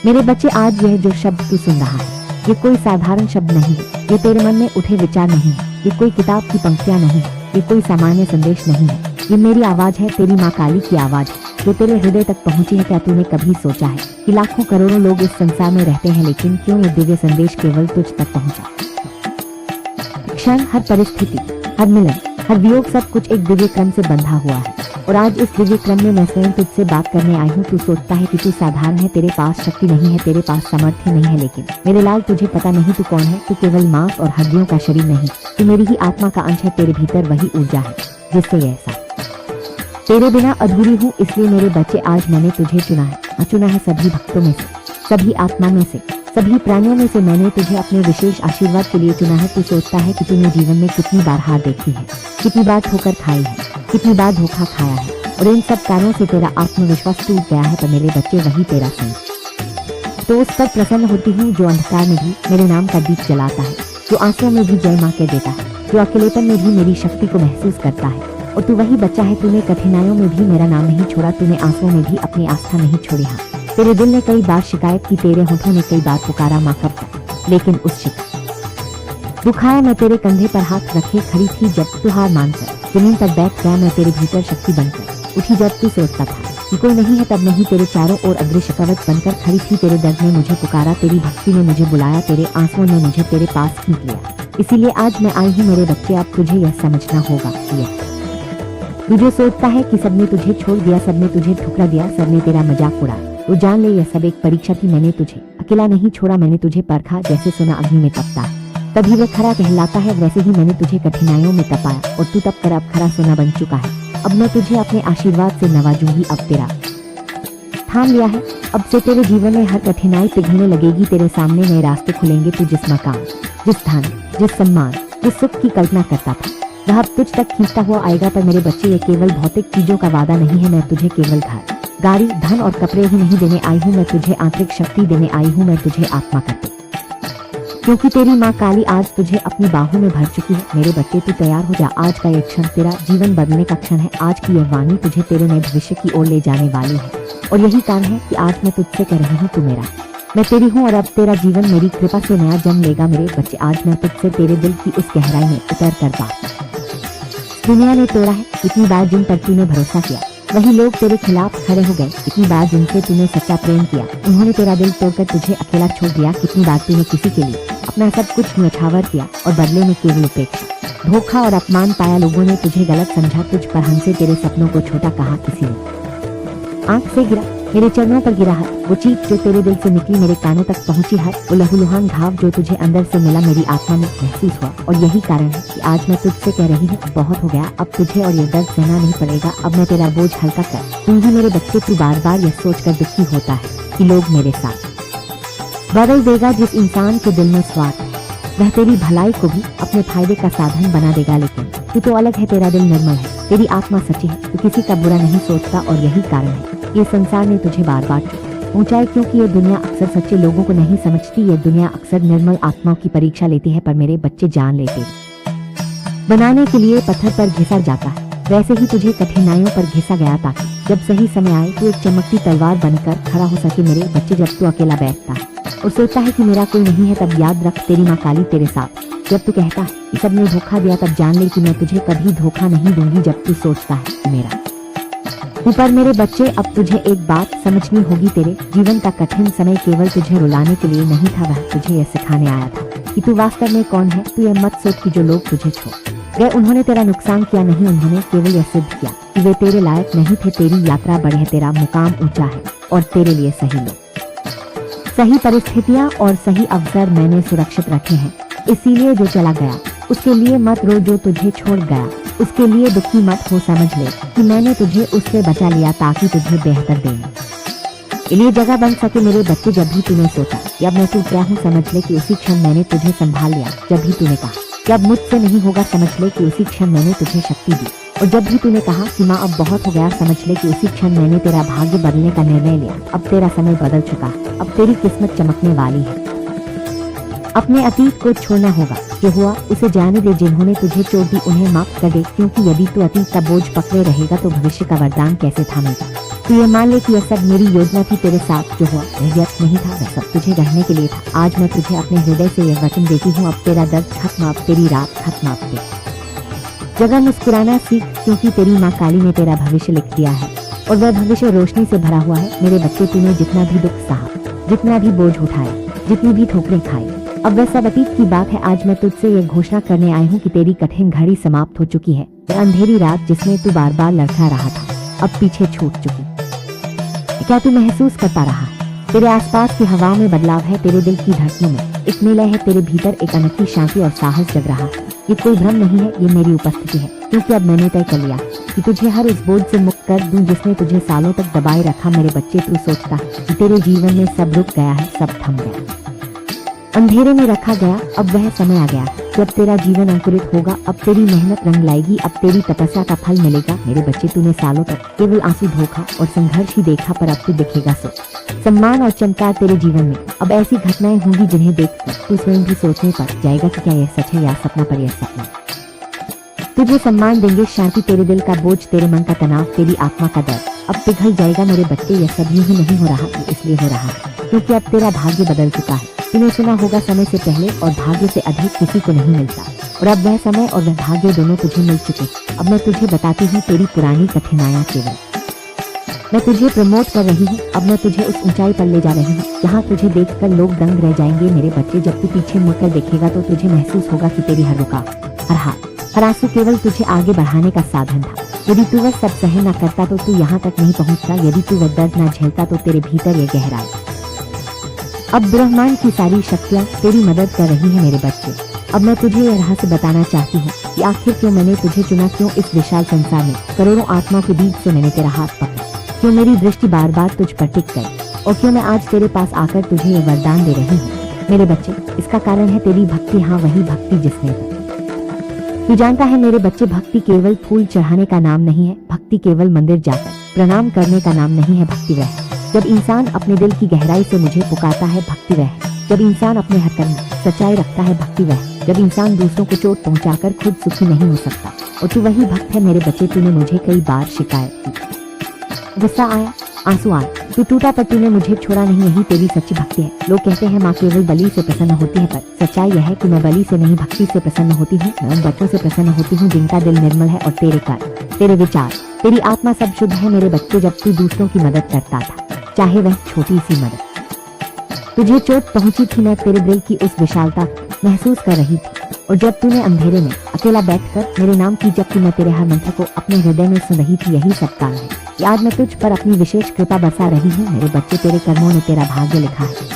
मेरे बच्चे, आज यह जो शब्द तू सुन रहा है, ये कोई साधारण शब्द नहीं है। ये तेरे मन में उठे विचार नहीं है। ये कोई किताब की पंक्तियां नहीं है। ये कोई सामान्य संदेश नहीं है। ये मेरी आवाज है, तेरी माँ काली की आवाज है, जो तेरे हृदय तक पहुंची है। क्या तूने कभी सोचा है कि लाखों करोड़ों लोग इस संसार में रहते हैं, लेकिन क्यों ये दिव्य संदेश केवल तुझ तक पहुंचा? क्षण, हर परिस्थिति, हर मिलन, हर वियोग, सब कुछ एक दिव्य क्रम से बंधा हुआ है। और आज इस दिव्य क्रम में मैं स्वयं तुझसे बात करने आई हूँ। तू सोचता है कि तू साधारण है, तेरे पास शक्ति नहीं है, तेरे पास सामर्थ्य नहीं है, लेकिन मेरे लाल, तुझे पता नहीं तू कौन है। तू केवल मांस और हड्डियों का शरीर नहीं, तू मेरी ही आत्मा का अंश है। तेरे भीतर वही ऊर्जा है जिससे ये ऐसा तेरे बिना अधूरी हूँ। इसलिए मेरे बच्चे, आज मैंने तुझे चुना है। चुना है सभी भक्तों में से, सभी आत्मा में से, सभी प्राणियों में से। मैंने तुझे अपने विशेष आशीर्वाद के लिए चुना है। तू सोचता है कि तूने जीवन में कितनी बार हार देखी है, कितनी बार ठोकर खाई है, कितनी बार धोखा खाया है, और इन सब कार्यों से तेरा आत्मविश्वास टूट गया है। पर मेरे बच्चे, वही तेरा संग, तो उस पर प्रसन्न होती हूँ जो अंधकार में भी मेरे नाम का दीप जलाता है, जो आंसुओं में भी जय माँ कह देता है, जो अकेलेपन में भी मेरी शक्ति को महसूस करता है। और तू वही बच्चा है, तूने कठिनाइयों में भी मेरा नाम नहीं छोड़ा, तूने आंसुओं में भी अपनी आस्था नहीं छोड़ी। हाँ, तेरे दिल ने कई बार शिकायत की, तेरे होठों ने कई बार पुकारा माँ कब तक, लेकिन उस शिकायत दुखाया मैं तेरे कंधे पर हाथ रखे खड़ी थी जब तू हार मानकर जमीन पर बैठ गया। मैं तेरे भीतर शक्ति बनकर उठी जब तू सोचता था कि कोई नहीं है, तब नहीं तेरे चारों ओर अदृश्य कवच बनकर खड़ी थी। तेरे दर्द ने मुझे पुकारा, तेरी भक्ति ने मुझे बुलाया, तेरे आंसुओं ने मुझे तेरे पास खींच लिया। इसीलिए आज मैं आई हूँ मेरे बच्चे। अब तुझे यह समझना होगा, तुझे सोचता है कि सबने तुझे छोड़ दिया, सबने तुझे ठुकरा दिया, सबने तेरा मजाक उड़ाया, तो जान ले यह सब एक परीक्षा थी। मैंने तुझे अकेला नहीं छोड़ा, मैंने तुझे परखा जैसे सोना अग्नि में तपता है, तभी वह खरा कहलाता है। वैसे ही मैंने तुझे कठिनाइयों में तपाया और तू तप कर अब खरा सोना बन चुका है। अब मैं तुझे अपने आशीर्वाद से नवाजूंगी। अब तेरा ठान लिया है, अब से तेरे जीवन में हर कठिनाई पिघलने लगेगी। तेरे सामने नए रास्ते खुलेंगे। तू जिस मकान, जिस धन, जिस सम्मान, जिस सुख की कल्पना करता था, वह अब तुझ तक खींचता हुआ आएगा। पर मेरे बच्चे, ये केवल भौतिक चीजों का वादा नहीं है। मैं तुझे केवल घर, गाड़ी, धन और कपड़े ही नहीं देने आई हूँ, मैं तुझे आंतरिक शक्ति देने आई हूँ। मैं तुझे आत्मा करके, क्योंकि तेरी माँ काली आज तुझे अपनी बाहों में भर चुकी है। मेरे बच्चे, तू तैयार हो जा। आज का ये क्षण तेरा जीवन बदलने का क्षण है। आज की यह वाणी तुझे तेरे नए भविष्य की ओर ले जाने वाली है। और यही कारण है कि आज मैं तुझसे कह रही हूँ, तू मेरा, मैं तेरी हूँ, और अब तेरा जीवन मेरी कृपा से नया जन्म लेगा। मेरे बच्चे, आज मैं तुझसे तेरे दिल की उस गहराई में उतर कर बात। दुनिया ने तोड़ा है, इतनी बार जिन पर तूने भरोसा किया, वही लोग तेरे खिलाफ खड़े हो गए। इतनी बार जिनसे तूने सच्चा प्रेम किया, उन्होंने तेरा दिल तोड़कर तुझे अकेला छोड़ दिया। कितनी बार तूने किसी के लिए अपना सब कुछ न्यौछावर किया और बदले में केवल उपेक्षा, धोखा और अपमान पाया। लोगों ने तुझे गलत समझा, तुझ पर हंसे, तेरे सपनों को छोटा कहा। किसी ने आंख से गिरा, मेरे चरणों पर गिरा है। वो चीख जो तेरे दिल से निकली, मेरे कानों तक पहुंची है। वो लहूलुहान घाव जो तुझे अंदर से मिला, मेरी आत्मा में महसूस हुआ। और यही कारण है कि आज मैं तुझसे कह रही हूँ, बहुत हो गया। अब तुझे और ये दर्द सहना नहीं पड़ेगा। अब मैं तेरा बोझ हल्का कर दूंगी। मेरे बच्चे, तू बार बार यह सोचकर दुखी होता है कि लोग मेरे साथ बदल देगा। जिस इंसान के दिल में स्वार्थ है, वह तेरी भलाई को भी अपने फायदे का साधन बना देगा। लेकिन तू तो अलग है, तेरा दिल निर्मल है, तेरी आत्मा सच्ची है, तू किसी का बुरा नहीं सोचता। और यही कारण है ये संसार ने तुझे बार बार ऊंचाई, क्योंकि ये दुनिया अक्सर सच्चे लोगों को नहीं समझती। ये दुनिया अक्सर निर्मल आत्माओं की परीक्षा लेती है। पर मेरे बच्चे, जान लेते बनाने के लिए पत्थर पर घिसा जाता है, वैसे ही तुझे कठिनाइयों पर घिसा गया, ताकि जब सही समय आए तो एक चमकती तलवार बनकर खड़ा हो सके। मेरे बच्चे, जब तू अकेला बैठता है और सोचता है कि मेरा कोई नहीं है, तब याद रख, तेरी माँ काली तेरे साथ। जब तू कहता है कि सबने धोखा दिया, तब जान ले कि मैं तुझे कभी धोखा नहीं दूंगी। जब तू सोचता है कि मेरा ऊपर, मेरे बच्चे, अब तुझे एक बात समझनी होगी। तेरे जीवन का कठिन समय केवल तुझे रुलाने के लिए नहीं था, वह तुझे यह सिखाने आया था कि तू वास्तव में कौन है। तू यह मत सोच कि जो लोग तुझे छोड़ गए उन्होंने तेरा नुकसान किया, नहीं, उन्होंने केवल यह सिद्ध किया कि वे तेरे लायक नहीं थे। तेरी यात्रा बड़ी है, तेरा मुकाम ऊंचा है, और तेरे लिए सही लोग, सही परिस्थितियां और सही अवसर मैंने सुरक्षित रखे हैं। इसीलिए जो चला गया उसके लिए मत रो, जो तुझे छोड़ गया उसके लिए दुखी मत हो। समझ ले कि मैंने तुझे उससे बचा लिया, ताकि तुझे बेहतर देने लिए जगह बन सके। मेरे बच्चे, जब भी तूने सोचा कि अब मैं टूट गया हूँ, समझ ले कि उसी क्षण मैंने तुझे संभाल लिया। जब भी तूने कहा कि अब मुझसे नहीं होगा, समझ ले कि उसी क्षण मैंने तुझे शक्ति दी। और जब भी तूने कहा कि माँ अब बहुत हो गया, समझ ले कि उसी क्षण मैंने तेरा भाग्य बदलने का निर्णय लिया। अब तेरा समय बदल चुका है, अब तेरी किस्मत चमकने वाली है। अपने अतीत को छोड़ना होगा, जो हुआ उसे जाने दे। जिन्होंने तुझे चोट दी उन्हें माफ कर दे, क्योंकि यदि तू अतीत का बोझ पकड़े रहेगा तो भविष्य का वरदान कैसे थामेगा। तो ये मान ले कि यह सब मेरी योजना थी, तेरे साथ जो हुआ वह व्यर्थ नहीं था, वह सब तुझे रहने के लिए था। आज मैं तुझे अपने हृदय से यह वचन देती हूँ, अब तेरा दर्द खत्म, अब तेरी रात खत्म, अब तेरी जगह मुस्कुराना सीख, क्योंकि तेरी माँ काली ने तेरा भविष्य लिख दिया है और वह भविष्य रोशनी से भरा हुआ है। मेरे बच्चे, तूने जितना भी दुख सहा, जितना भी बोझ उठाए, जितनी भी ठोकरें खाई, अब वह सब अतीत की बात है। आज मैं तुझसे यह घोषणा करने आई हूँ कि तेरी कठिन घड़ी समाप्त हो चुकी है। वह अंधेरी रात जिसमें तू बार बार लड़खड़ा रहा था, अब पीछे छूट चुकी। क्या तू महसूस करता रहा? तेरे आसपास की हवाओं में बदलाव है, तेरे दिल की धड़कनों में एक मेला है, तेरे भीतर एक अनोखी शांति और साहस जग रहा है। ये कोई भ्रम नहीं है, ये मेरी उपस्थिति है, क्योंकि अब मैंने तय कर लिया कि तुझे हर उस बोझ से मुक्त कर दूं जिसने तुझे सालों तक दबाए रखा। मेरे बच्चे, तू सोचता है कि तेरे जीवन में सब रुक गया है, सब थम गया, अंधेरे में रखा गया। अब वह समय आ गया जब तेरा जीवन अंकुरित होगा, अब तेरी मेहनत रंग लाएगी, अब तेरी तपस्या का फल मिलेगा। मेरे बच्चे, तूने सालों तक केवल आंसू, धोखा और संघर्ष ही देखा, पर अब तू दिखेगा सो सम्मान और चमत्कार तेरे जीवन में। अब ऐसी घटनाएं होंगी जिन्हें देखकर तू स्वयं भी सोचने पर जाएगा कि क्या यह सच है या सपना, पर यह सपना। तुझे सम्मान देंगे, शांति, तेरे दिल का बोझ, तेरे मन का तनाव, तेरी आत्मा का दर्द अब पिघल जाएगा। मेरे बच्चे, यह सब यूं ही नहीं हो रहा, ये इसलिए हो रहा है क्योंकि अब तेरा भाग्य बदल चुका है। तूने सुना होगा, समय से पहले और भाग्य से अधिक किसी को नहीं मिलता, और अब वह समय और वह भाग्य दोनों तुझे मिल चुके। अब मैं तुझे बताती हूँ तेरी पुरानी कठिनाइयाँ केवल मैं तुझे प्रमोट कर रही हूँ। अब मैं तुझे उस ऊंचाई पर ले जा रही हूँ जहाँ तुझे देखकर लोग दंग रह जाएंगे। मेरे बच्चे, जब तू पीछे मुड़कर देखेगा तो तुझे महसूस होगा कि तेरी हर रुकावट, हर हार, हर आंसू केवल तुझे आगे बढ़ाने का साधन था। यदि तू वह सब सहन न करता तो तू यहाँ तक नहीं पहुँचता। यदि तू वह दर्द न झेलता तो तेरे भीतर ये गहराई। अब ब्रह्मांड की सारी शक्तियाँ तेरी मदद कर रही है। मेरे बच्चे, अब मैं तुझे यह रहस्य बताना चाहती हूँ कि आखिर क्यों मैंने तुझे चुना, क्यों इस विशाल संसार में करोड़ों आत्मा के बीच से मैंने तेरा हाथ पकड़ा, क्यों मेरी दृष्टि बार बार तुझ पर टिक गई, और क्यों मैं आज तेरे पास आकर तुझे ये वरदान दे रही हूँ। मेरे बच्चे, इसका कारण है तेरी भक्ति। हाँ, वही भक्ति जिसने तू जानता है मेरे बच्चे, भक्ति केवल फूल चढ़ाने का नाम नहीं है, भक्ति केवल मंदिर जाकर प्रणाम करने का नाम नहीं है। भक्ति वह है जब इंसान अपने दिल की गहराई से मुझे पुकारता है। भक्ति वह है जब इंसान अपने हर कर्म में सच्चाई रखता है। भक्ति वह है जब इंसान दूसरों को चोट पहुंचाकर खुद सुखी नहीं हो सकता। और तू वही भक्त है मेरे बच्चे। तूने मुझे कई बार शिकायत की, गुस्सा आया, आंसू आए, तू टूटा, पर तूने मुझे छोड़ा नहीं। यही तेरी सच्ची भक्ति है। लोग कहते हैं माँ केवल बलि से प्रसन्न होती है, पर सच्चाई यह है कि मैं बलि से नहीं, भक्ति से प्रसन्न होती हूँ। मैं उन बच्चों से प्रसन्न होती हूँ जिनका दिल निर्मल है और तेरे कर्म, तेरे विचार, तेरी आत्मा सब शुद्ध है। मेरे बच्चे, जब तू दूसरों की मदद करता था, चाहे वह छोटी सी मदद, तुझे चोट पहुंची थी, मैं तेरे दिल की उस विशालता महसूस कर रही थी। और जब तूने अंधेरे में अकेला बैठकर मेरे नाम की जबकि मैं तेरे हर मंत्र को अपने हृदय में सुन रही थी, यही सब कारण है। आज मैं तुझ पर अपनी विशेष कृपा बरसा रही हूँ। मेरे बच्चे, तेरे कर्मों ने तेरा भाग्य लिखा है।